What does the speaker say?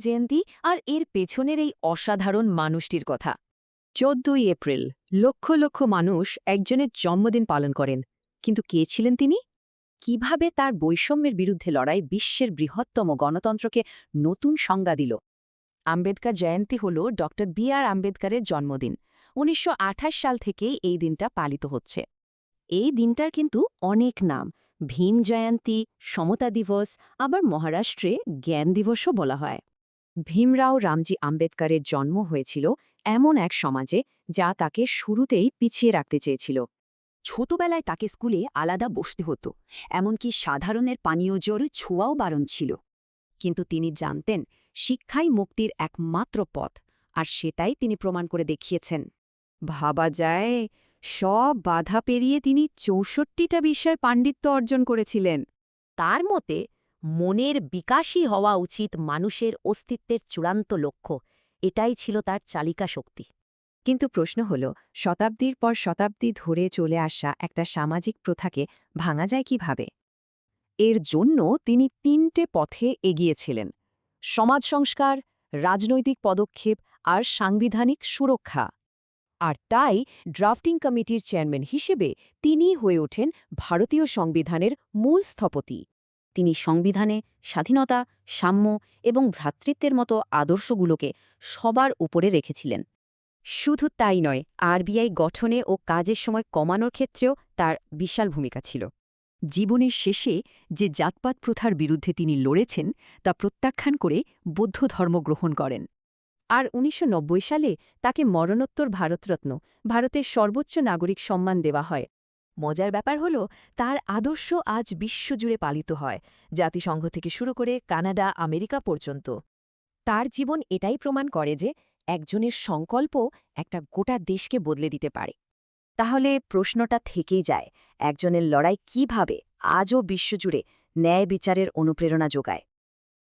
জয়ন্তী আর এর পেছনের এই অসাধারণ মানুষটির কথা। ১৪ই এপ্রিল লক্ষ লক্ষ মানুষ একজনের জন্মদিন পালন করেন। কিন্তু কে ছিলেন তিনি? কিভাবে তার বৈষম্যের বিরুদ্ধে লড়াই বিশ্বের বৃহত্তম গণতন্ত্রকে নতুন সংজ্ঞা দিল? আম্বেদকর জয়ন্তী হল ড বি.আর. আম্বেদকরের জন্মদিন। ১৯২৮ সাল থেকেই এই দিনটা পালিত হচ্ছে। এই দিনটার কিন্তু অনেক নাম। ভীম জয়ন্তী, সমতা দিবস, আবার মহারাষ্ট্রে জ্ঞান দিবসও বলা হয়। ভীমরাও রামজি আম্বেদকরের জন্ম হয়েছিল এমন এক সমাজে যা তাকে শুরুতেই পিছিয়ে রাখতে চেয়েছিল। ছোটবেলায় তাকে স্কুলে আলাদা বসতে হতো, এমনকি সাধারণের পানীয় জল ছোঁয়াও বারণ ছিল। কিন্তু তিনি জানতেন শিক্ষাই মুক্তির একমাত্র পথ, আর সেটাই তিনি প্রমাণ করে দেখিয়েছেন। ভাবা যায়, সব বাধা পেরিয়ে তিনি ৬৪টা বিষয়ে পাণ্ডিত্য অর্জন করেছিলেন। তার মতে মনের বিকাশই হওয়া উচিত মানুষের অস্তিত্বের চূড়ান্ত লক্ষ্য। এটাই ছিল তার চালিকা শক্তি। কিন্তু প্রশ্ন হল, শতাব্দীর পর শতাব্দী ধরে চলে আসা একটা সামাজিক প্রথাকে ভাঙা যায় কিভাবে? এর জন্য তিনি ৩টে পথে এগিয়েছিলেন: সমাজ সংস্কার, রাজনৈতিক পদক্ষেপ আর সাংবিধানিক সুরক্ষা। আর তাই ড্রাফটিং কমিটির চেয়ারম্যান হিসেবে তিনিই হয়ে ওঠেন ভারতীয় সংবিধানের মূল স্থপতি। তিনি সংবিধানে স্বাধীনতা, সাম্য এবং ভ্রাতৃত্বের মতো আদর্শগুলোকে সবার উপরে রেখেছিলেন। শুধু তাই নয়, আরবিআই গঠনে ও কাজের সময় কমানোর ক্ষেত্রেও তার বিশাল ভূমিকা ছিল। জীবনের শেষে যে জাতপাত প্রথার বিরুদ্ধে তিনি লড়েছেন তা প্রত্যাখ্যান করে বৌদ্ধ ধর্ম গ্রহণ করেন। আর ১৯৯০ সালে তাকে মরণোত্তর ভারতরত্ন, ভারতের সর্বোচ্চ নাগরিক সম্মান দেওয়া হয়। মজার ব্যাপার হল, তার আদর্শ আজ বিশ্বজুড়ে পালিত হয়, জাতিসংঘ থেকে শুরু করে কানাডা, আমেরিকা পর্যন্ত। তার জীবন এটাই প্রমাণ করে যে একজনের সংকল্প একটা গোটা দেশকে বদলে দিতে পারে। তাহলে প্রশ্নটা থেকেই যায়, একজনের লড়াই কিভাবে আজও বিশ্বজুড়ে ন্যায় বিচারের অনুপ্রেরণা যোগায়?